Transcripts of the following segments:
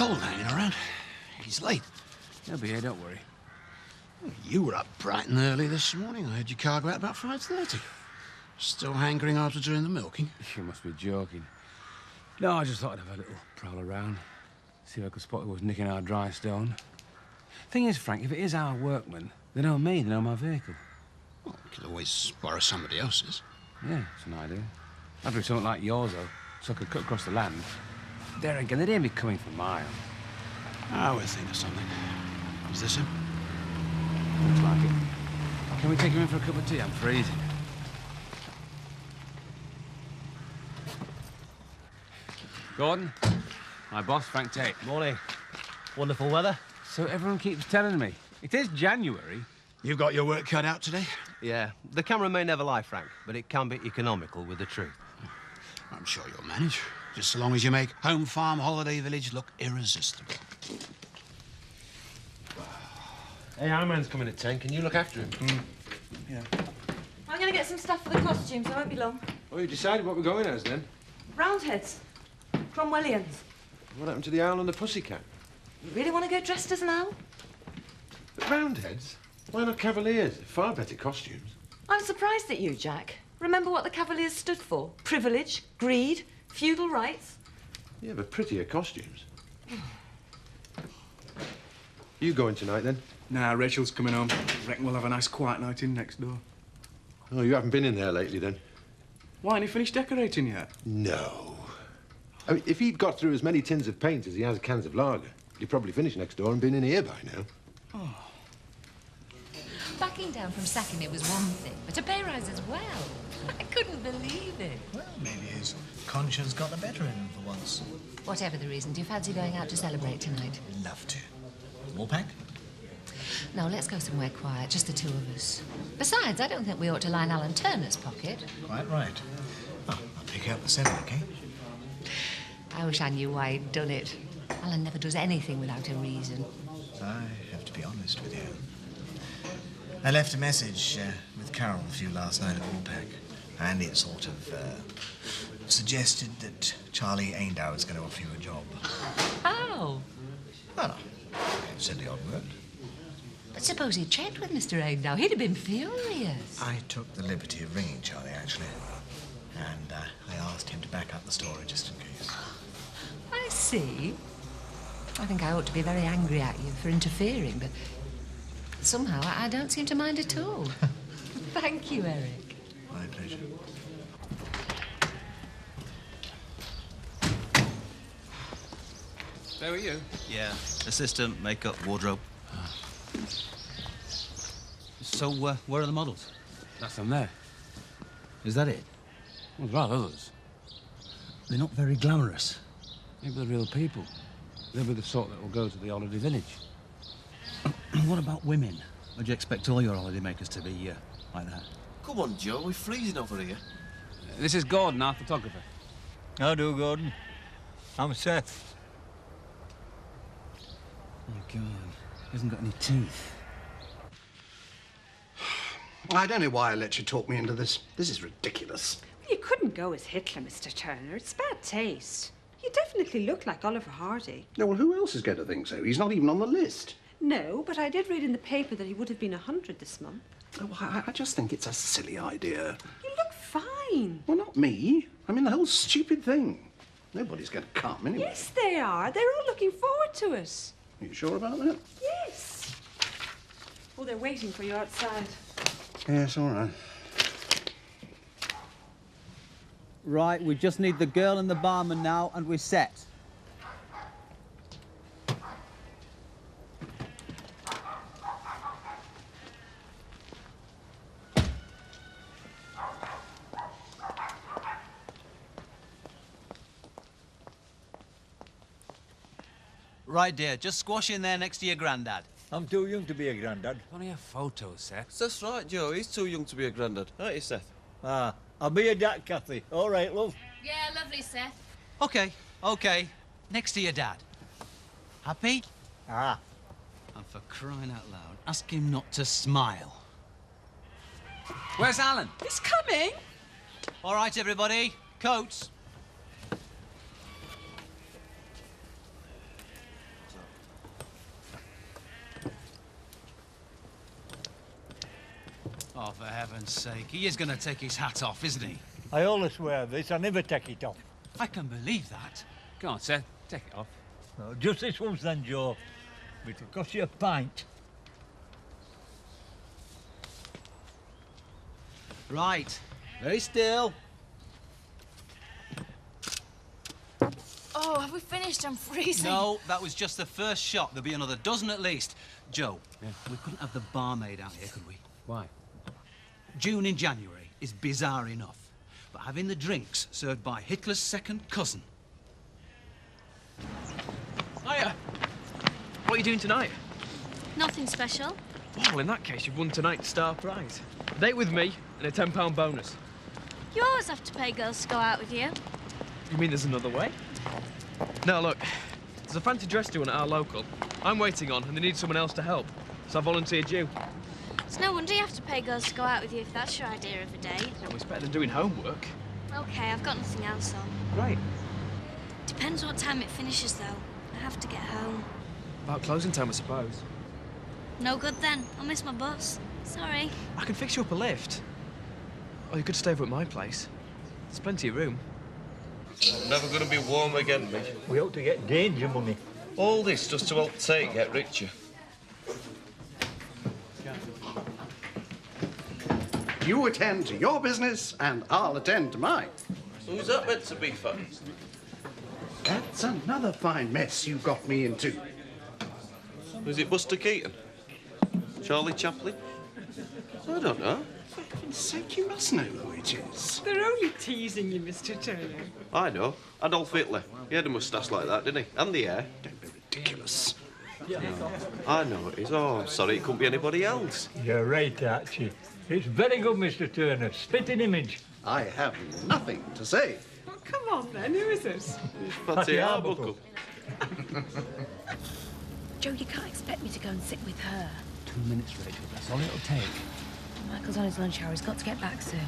Cole hanging around. He's late. He'll be here, don't worry. You were up bright and early this morning. I had your car go out about 5:30. Still hankering after doing the milking? You must be joking. No, I just thought I'd have a little prowl around. See if I could spot who was nicking our dry stone. Thing is, Frank, if it is our workmen, they know me, they know my vehicle. Well, we could always borrow somebody else's. Yeah, it's an idea. I'd do something like yours, though, so I could cut across the land. There again, they'd hear me coming for miles. I would think of something. Is this him? Looks like it. Can we take him in for a cup of tea? I'm freezing. Gordon, my boss, Frank Tate. Morning. Wonderful weather. So everyone keeps telling me. It is January. You've got your work cut out today? Yeah, the camera may never lie, Frank, but it can be economical with the truth. I'm sure you'll manage. Just so long as you make Home Farm Holiday Village look irresistible. Hey, our man's coming at 10. Can you look after him? Yeah. I'm going to get some stuff for the costumes. I won't be long. Well, you decided what we're going as, then? Roundheads. Cromwellians. What happened to the owl and the pussycat? You really want to go dressed as an owl? But Roundheads? Why not Cavaliers? Far better costumes. I'm surprised at you, Jack. Remember what the Cavaliers stood for? Privilege, greed, feudal rights. Yeah, but prettier costumes. You going tonight, then? Nah, Rachel's coming home. Reckon we'll have a nice quiet night in next door. Oh, you haven't been in there lately, then? Why, ain't you finished decorating yet? No. I mean, if he'd got through as many tins of paint as he has cans of lager, he'd probably finished next door and been in here by now. Oh. Backing down from sacking me was one thing, but a pay rise as well. I couldn't believe it. Well, maybe his conscience got the better of him for once. Whatever the reason, do you fancy going out to celebrate tonight? Love to. More pack? No, let's go somewhere quiet, just the two of us. Besides, I don't think we ought to line Alan Turner's pocket. Quite right. Oh, I'll pick you up the 7, okay? I wish I knew why he'd done it. Alan never does anything without a reason. I have to be honest with you. I left a message with Carol for you last night at Woolpack, and it sort of suggested that Charlie Aindow is going to offer you a job. Oh. Oh, no. Said the odd word. But suppose he'd checked with Mr. Aindow. He'd have been furious. I took the liberty of ringing Charlie, actually. And I asked him to back up the story just in case. I see. I think I ought to be very angry at you for interfering, but somehow I don't seem to mind at all. Thank you, Eric. My pleasure. There were you. Yeah, assistant, makeup, wardrobe. So, where are the models? That's them there. Is that it? Well, there are others. They're not very glamorous. Maybe they're real people. They'll be the sort that will go to the holiday village. What about women? Would you expect all your holiday makers to be like that? Come on, Joe, we're freezing over here. This is Gordon, our photographer. How do, Gordon? I'm Seth. Oh, God. He hasn't got any teeth. I don't know why I let you talk me into this. This is ridiculous. You couldn't go as Hitler, Mr. Turner. It's bad taste. You definitely look like Oliver Hardy. No, well, who else is going to think so? He's not even on the list. No, but I did read in the paper that he would have been 100 this month. Oh, I just think it's a silly idea. You look fine. Well, not me. I mean, the whole stupid thing. Nobody's going to come anyway. Yes, they are. They're all looking forward to it. Are you sure about that? Yes. Oh, they're waiting for you outside. Yes, all right. Right, we just need the girl and the barman now, and we're set. Right, dear. Just squash in there next to your granddad. I'm too young to be a grandad. Only a photo, Seth. That's right, Joe. He's too young to be a grandad. Aren't you, Seth? Ah, I'll be a dad, Kathy. All right, love. Yeah, lovely, Seth. OK. Next to your dad. Happy? Ah. And for crying out loud, ask him not to smile. Where's Alan? He's coming. All right, everybody. Coats. Oh, for heaven's sake. He is going to take his hat off, isn't he? I always wear this. I never take it off. I can believe that. Go on, Seth. Take it off. No, just this once then, Joe. It'll cost you a pint. Right. Very still. Oh, have we finished? I'm freezing. No, that was just the first shot. There'll be another dozen at least. Joe, we couldn't have the barmaid out here, could we? Why? June in January is bizarre enough. But having the drinks served by Hitler's second cousin. Hiya. What are you doing tonight? Nothing special. Well, in that case, you've won tonight's star prize. A date with me and a £10 bonus. You always have to pay girls to go out with you. You mean there's another way? No, look. There's a fancy dress doing at our local. I'm waiting on, and they need someone else to help. So I volunteered you. It's no wonder you have to pay girls to go out with you if that's your idea of a date. Well, it's better than doing homework. Okay, I've got nothing else on. Right. Depends what time it finishes, though. I have to get home. About closing time, I suppose. No good then. I'll miss my bus. Sorry. I can fix you up a lift. Or you could stay over at my place. There's plenty of room. I'm never going to be warm again, me. We ought to get danger money. All this just to help Tate get richer. You attend to your business, and I'll attend to mine. Who's that meant to be, fun? That's another fine mess you got me into. Is it Buster Keaton? Charlie Chaplin? I don't know. For heaven's sake, you must know who it is. They're only teasing you, Mr. Turner. I know. Adolf Hitler. He had a moustache like that, didn't he? And the hair. Don't be ridiculous. No. I know it is. Oh, I'm sorry. It couldn't be anybody else. You're right, Archie. It's very good, Mr. Turner. Spitting image. I have nothing to say. Oh, come on, then. Who is it? It's Patty Arbuckle. Joe, you can't expect me to go and sit with her. 2 minutes, Rachel. That's all it'll take. Michael's on his lunch hour. He's got to get back soon.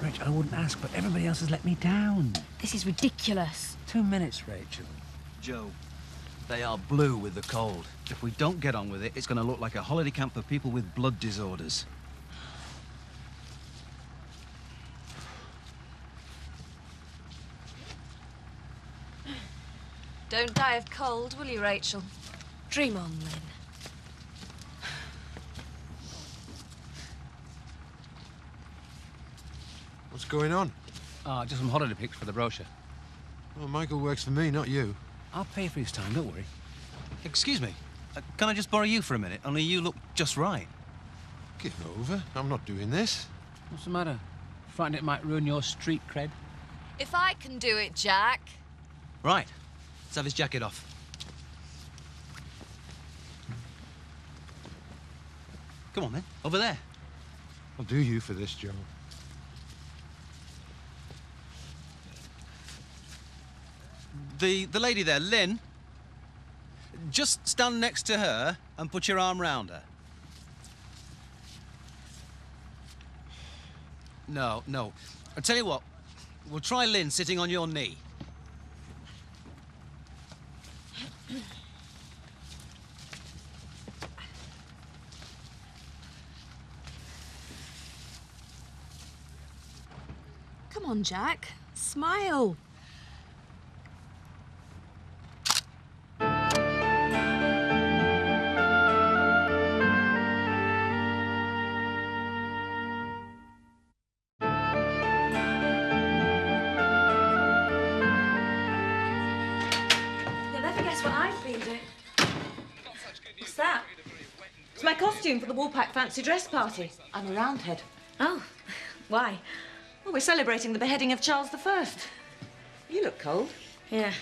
Rachel, I wouldn't ask, but everybody else has let me down. This is ridiculous. 2 minutes, Rachel. Joe, they are blue with the cold. If we don't get on with it, it's going to look like a holiday camp for people with blood disorders. Don't die of cold, will you, Rachel? Dream on, Lynn. What's going on? Just some holiday pics for the brochure. Well, Michael works for me, not you. I'll pay for his time, don't worry. Excuse me. Can I just borrow you for a minute? Only you look just right. Give over. I'm not doing this. What's the matter? Frightened it might ruin your street cred? If I can do it, Jack. Right. Let's have his jacket off. Come on, then. Over there. I'll do you for this, Joe. The lady there, Lynn, just stand next to her and put your arm round her. No, no. I'll tell you what. We'll try Lynn sitting on your knee. Come on, Jack. Smile. You'll never guess what I've been doing. What's that? It's my costume for the Woolpack fancy dress party. I'm a Roundhead. Oh, why? Well, we're celebrating the beheading of Charles I. You look cold. Yeah.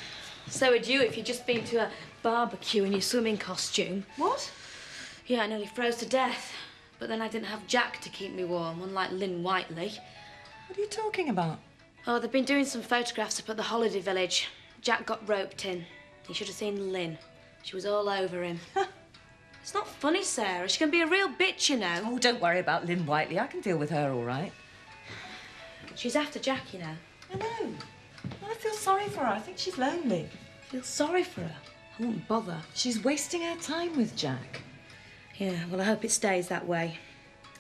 So would you if you'd just been to a barbecue in your swimming costume. What? Yeah, I nearly froze to death. But then I didn't have Jack to keep me warm, unlike Lynn Whiteley. What are you talking about? Oh, they've been doing some photographs up at the holiday village. Jack got roped in. He should have seen Lynn. She was all over him. It's not funny, Sarah. She can be a real bitch, you know. Oh, don't worry about Lynn Whiteley. I can deal with her all right. She's after Jack, you know. I know. I feel sorry for her. I think she's lonely. Feel sorry for her. I wouldn't bother. She's wasting her time with Jack. Yeah, well, I hope it stays that way.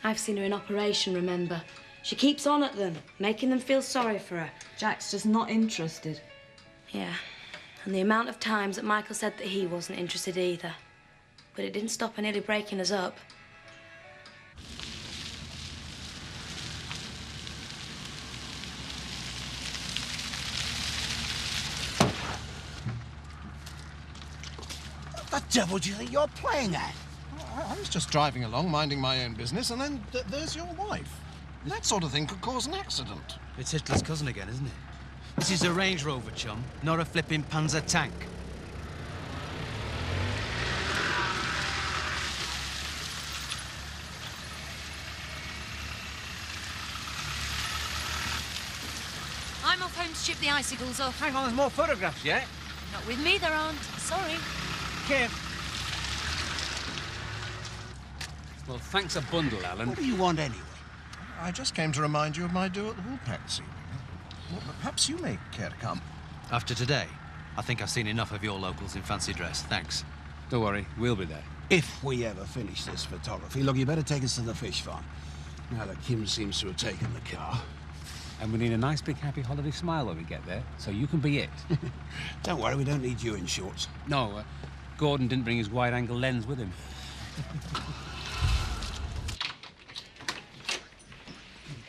I've seen her in operation, remember? She keeps on at them, making them feel sorry for her. Jack's just not interested. Yeah, and the amount of times that Michael said that he wasn't interested either. But it didn't stop her nearly breaking us up. What the devil do you think you're playing at? I was just driving along, minding my own business, and then there's your wife. That sort of thing could cause an accident. It's Hitler's cousin again, isn't it? This is a Range Rover, chum, not a flipping Panzer tank. I'm off home to ship the icicles off. Hang on, there's more photographs yet. Not with me, there aren't. Sorry. Kim. Well, thanks a bundle, Alan. What do you want anyway? I just came to remind you of my do at the Woolpack this evening. Well, perhaps you may care to come. After today, I think I've seen enough of your locals in fancy dress. Thanks. Don't worry, we'll be there. If we ever finish this photography, look, you better take us to the fish farm. Now that Kim seems to have taken the car. And we need a nice big happy holiday smile when we get there, so you can be it. Don't worry, we don't need you in shorts. No, Gordon didn't bring his wide-angle lens with him.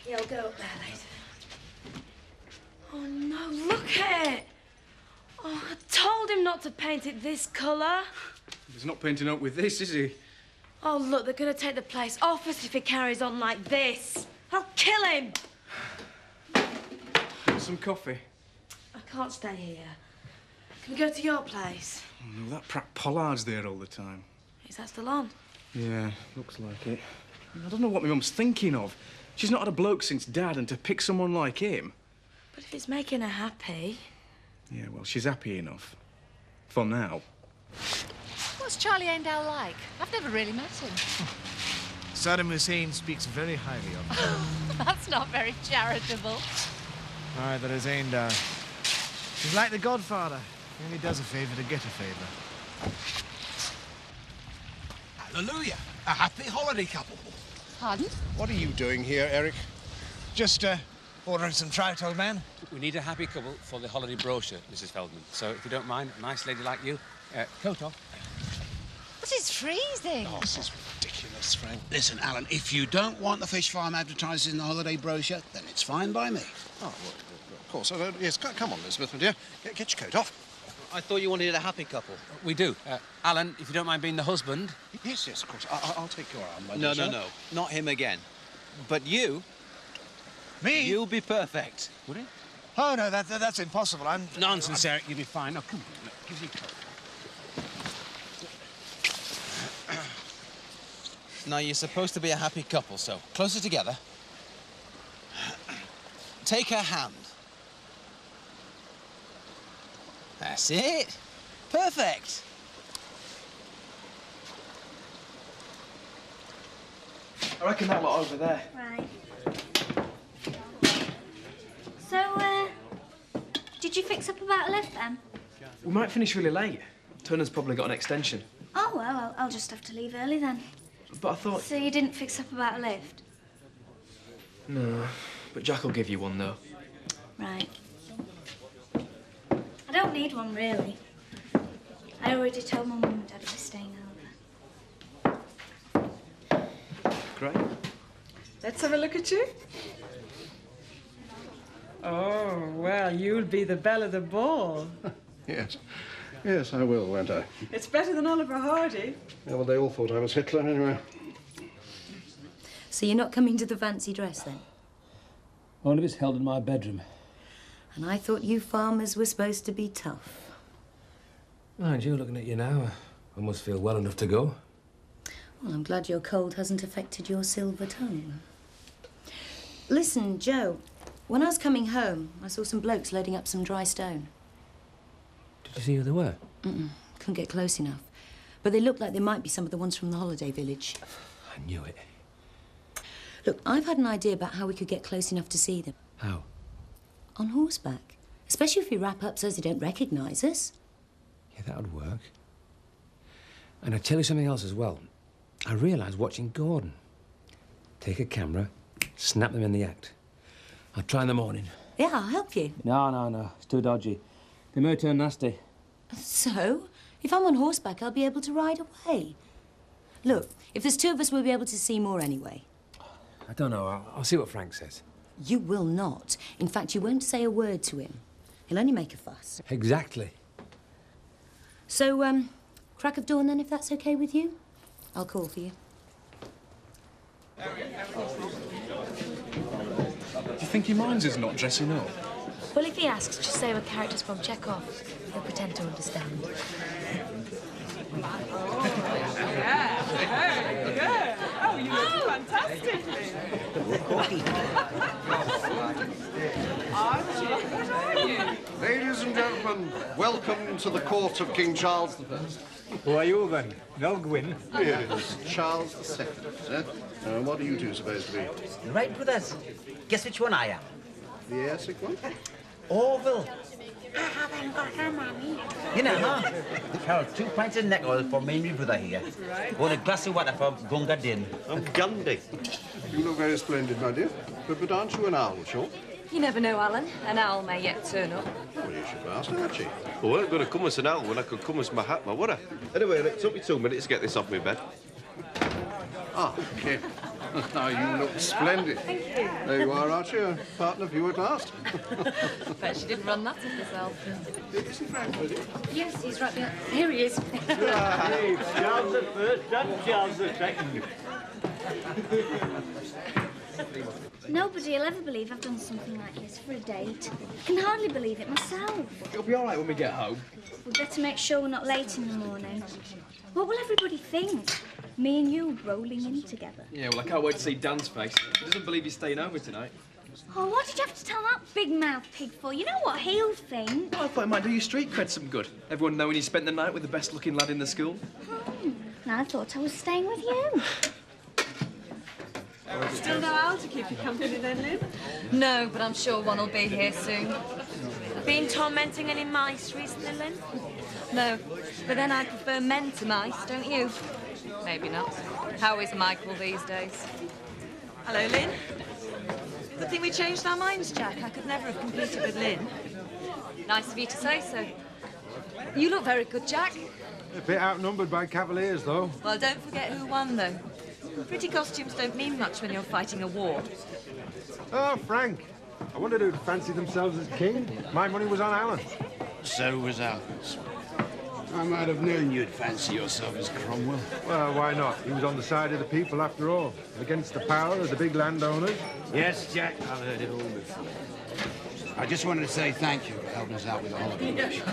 Yeah, I'll go up there later. Oh, no, look at it. Oh, I told him not to paint it this colour. He's not painting up with this, is he? Oh, look, they're going to take the place off us if he carries on like this. I'll kill him. Want some coffee? I can't stay here. Can we go to your place? Oh, no, that Pratt Pollard's there all the time. Is that still on? Yeah, looks like it. I don't know what my mum's thinking of. She's not had a bloke since Dad, and to pick someone like him... But if it's making her happy... Yeah, well, she's happy enough. For now. What's Charlie Emmerdale like? I've never really met him. Saddam Hussein speaks very highly of him. That's not very charitable. Neither is Emmerdale. He's like the Godfather. He only does a favour to get a favour. Hallelujah! A happy holiday couple. Pardon? What are you doing here, Eric? Just, ordering some trout, old man. We need a happy couple for the holiday brochure, Mrs. Feldman. So, if you don't mind, a nice lady like you, coat off. But it's freezing. Oh, this is ridiculous, Frank. Listen, Alan, if you don't want the fish farm advertised in the holiday brochure, then it's fine by me. Oh, well, of course. Yes, come on, Elizabeth, my dear. Get your coat off. I thought you wanted a happy couple. We do. Alan, if you don't mind being the husband... Yes, of course. I'll take your arm, my No, dear, no, no. Not him again. But you... Me? You'll be perfect. Would it? Oh, no, that's impossible. Nonsense, Eric. You'll be fine. Now, come on. Look, give me a coat. Now, you're supposed to be a happy couple, so closer together. Take her hand. That's it. Perfect. I reckon that lot over there. Right. So, did you fix up about a lift then? We might finish really late. Turner's probably got an extension. Oh, well, I'll just have to leave early then. But I thought... So you didn't fix up about a lift? No, but Jack will give you one, though. Right. I don't need one, really. I already told my mum and Dad I was staying over. Great. Let's have a look at you. Oh, well, you'll be the belle of the ball. Yes. Yes, I will, won't I? It's better than Oliver Hardy. Yeah, well, they all thought I was Hitler anyway. So you're not coming to the fancy dress, then? Only if it's held in my bedroom. And I thought you farmers were supposed to be tough. Mind you, looking at you now, I must feel well enough to go. Well, I'm glad your cold hasn't affected your silver tongue. Listen, Joe, when I was coming home, I saw some blokes loading up some dry stone. Did you see who they were? Couldn't get close enough. But they looked like they might be some of the ones from the holiday village. I knew it. Look, I've had an idea about how we could get close enough to see them. How? On horseback. Especially if we wrap up so they don't recognise us. Yeah, that would work. And I tell you something else as well. I realised watching Gordon. Take a camera, snap them in the act. I'll try in the morning. Yeah, I'll help you. No. It's too dodgy. They may turn nasty. So, if I'm on horseback, I'll be able to ride away. Look, if there's two of us, we'll be able to see more anyway. I don't know. I'll see what Frank says. You will not. In fact, you won't say a word to him. He'll only make a fuss. Exactly. So, crack of dawn then, if that's okay with you? I'll call for you. Do you think he minds us not dressing up? Well, if he asks, just say we're characters from Chekhov. He'll pretend to understand. Yeah. Oh, you look fantastic. Ladies and gentlemen, welcome to the court of King Charles I. Who are you then? Nolgwyn? Here it is, Charles II, sir. What are you two supposed to be? Right, brothers. Guess which one I am? The Airsick one? Orville. I haven't got her mammy. You know, huh? Carol, 2 pints of neck oil for me and my brother here. Or a glass of water for Gunga Din. I'm Gandhi. You look very splendid, my dear. But aren't you an owl, sure? You never know, Alan. An owl may yet turn up. Well, you should have asked her, had she? I weren't going to come as an owl when I could come as Mahatma, would I? Anyway, it took me 2 minutes to get this off my bed. Ah, okay. Now, you look splendid. Thank you. There you are, aren't you? A partner for you at last. Bet she didn't run that up herself. Isn't Frank with you? Yes, he's right there. Here he is. Hey, Charles the First and Charles the Second. Nobody will ever believe I've done something like this for a date. I can hardly believe it myself. It'll be all right when we get home. We'd better make sure we're not late in the morning. What will everybody think? Me and you rolling in together. Yeah, well, I can't wait to see Dan's face. He doesn't believe you're staying over tonight. Oh, what did you have to tell that big-mouthed pig for? You know what he'll think. Oh, I thought it might do your street cred some good. Everyone knowing you spent the night with the best-looking lad in the school. Now I thought I was staying with you. Still no owl to keep you company then, Lynn? No, but I'm sure one will be here soon. Been tormenting any mice recently, Lynn? No, but then I prefer men to mice, don't you? Maybe not. How is Michael these days? Hello, Lynn. Good thing we changed our minds, Jack. I could never have competed with Lynn. Nice of you to say so. You look very good, Jack. A bit outnumbered by cavaliers, though. Well, don't forget who won, though. Pretty costumes don't mean much when you're fighting a war. Oh, Frank. I wondered who'd fancy themselves as king. My money was on Alan. So was ours. I might have known you'd fancy yourself as Cromwell. Well, why not? He was on the side of the people, after all. Against the power of the big landowners. Yes, Jack, I've heard it all before. I just wanted to say thank you for helping us out with the holiday mission.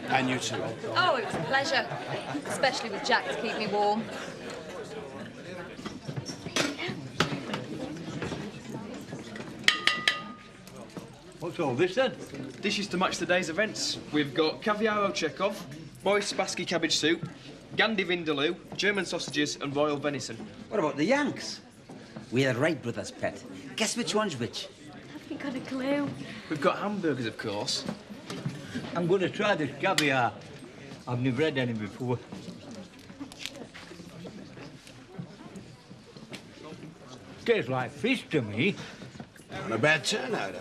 And you too. Oh, it was a pleasure. Especially with Jack to keep me warm. What's all this then? Dishes to match today's events. We've got caviar au Chekhov, Boyce Spassky cabbage soup, Gandhi vindaloo, German sausages and royal venison. What about the Yanks? We're the Wright brothers, pet. Guess which one's which? Haven't got a clue. We've got hamburgers, of course. I'm going to try this caviar. I've never had any before. Tastes like fish to me. Not a bad turnout,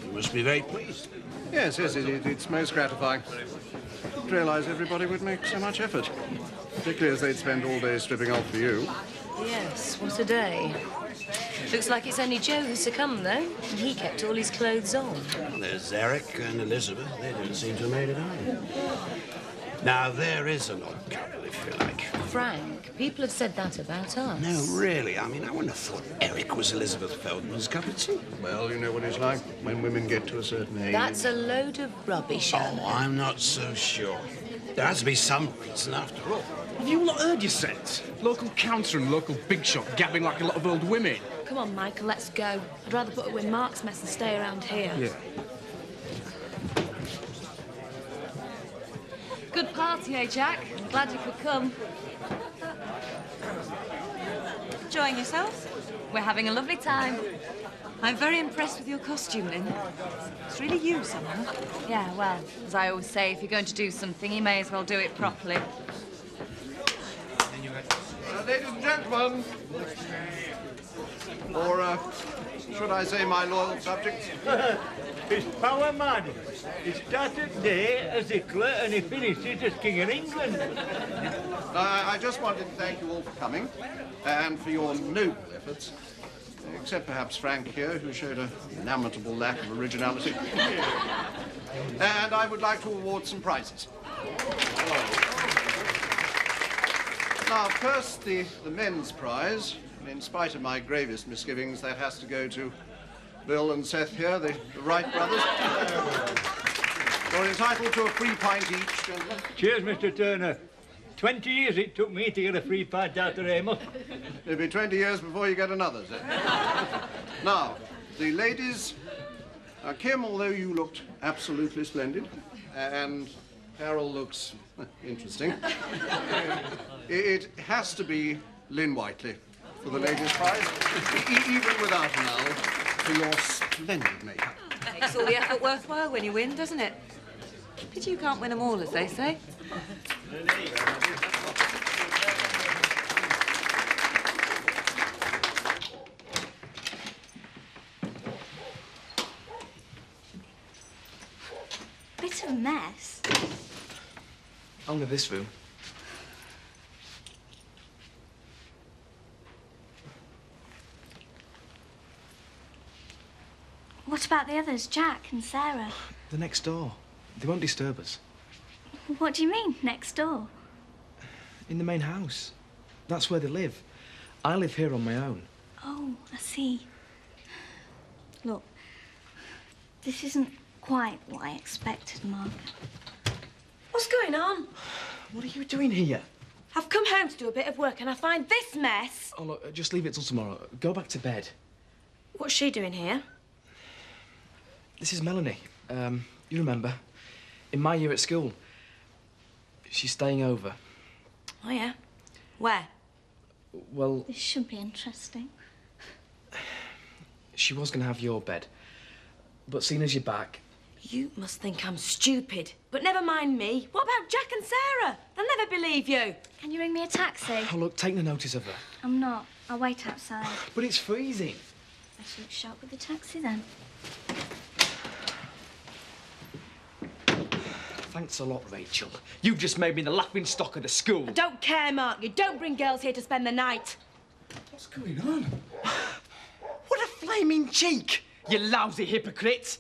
you must be very pleased. Yes, it's most gratifying. Didn't realise everybody would make so much effort. Particularly as they'd spend all day stripping off for you. Yes, what a day. Looks like it's only Joe who succumbed, though, and he kept all his clothes on. Well, there's Eric and Elizabeth. They don't seem to have made it either. Now, there is an odd couple, if you like. Frank, people have said that about us. No, really. I mean, I wouldn't have thought Eric was Elizabeth Feldman's cup of tea. Well, you know what it's like when women get to a certain age. That's a load of rubbish, Alan. Oh, I'm not so sure. There has to be some reason after all. Have you not heard your sense? Local counter and local big shot gabbing like a lot of old women. Come on, Michael, let's go. I'd rather put her in Mark's mess than stay around here. Yeah. Good party, eh, Jack? I'm glad you could come. Enjoying yourself? We're having a lovely time. I'm very impressed with your costume, Lynn. It's really you somehow. Yeah, well, as I always say, if you're going to do something, you may as well do it properly. Ladies and gentlemen, or should I say my loyal subjects? His power man. He started there as a clerk and he finishes as King of England. I just wanted to thank you all for coming and for your noble efforts. Except perhaps Frank here, who showed a lamentable lack of originality. And I would like to award some prizes. Now, first, the men's prize. In spite of my gravest misgivings, that has to go to Bill and Seth here, the Wright brothers. You're entitled to a free pint each, gentlemen. Cheers, Mr. Turner. 20 years it took me to get a free pint out of Amos. It'll be 20 years before you get another, sir. Now, the ladies. Kim, although you looked absolutely splendid, and Carol looks interesting, it has to be Lynn Whiteley for the ladies' prize, even without an owl, for your splendid makeup. Makes all the effort worthwhile when you win, doesn't it? Pity you can't win them all, as they say. Bit of a mess. Only this room. What about the others, Jack and Sarah? They're next door. They won't disturb us. What do you mean, next door? In the main house. That's where they live. I live here on my own. Oh, I see. Look, this isn't quite what I expected, Mark. What's going on? What are you doing here? I've come home to do a bit of work and I find this mess. Oh, look, just leave it till tomorrow. Go back to bed. What's she doing here? This is Melanie. You remember? In my year at school. She's staying over. Oh, yeah? Where? Well, This should be interesting. she was going to have your bed. But seeing as you're back... You must think I'm stupid. But never mind me. What about Jack and Sarah? They'll never believe you. Can you ring me a taxi? Oh, look, take no notice of her. I'm not. I'll wait outside. But it's freezing. I should look sharp with the taxi then. Thanks a lot, Rachel. You've just made me the laughing stock of the school. I don't care, Mark. You don't bring girls here to spend the night. What's going on? What a flaming cheek! You lousy hypocrite!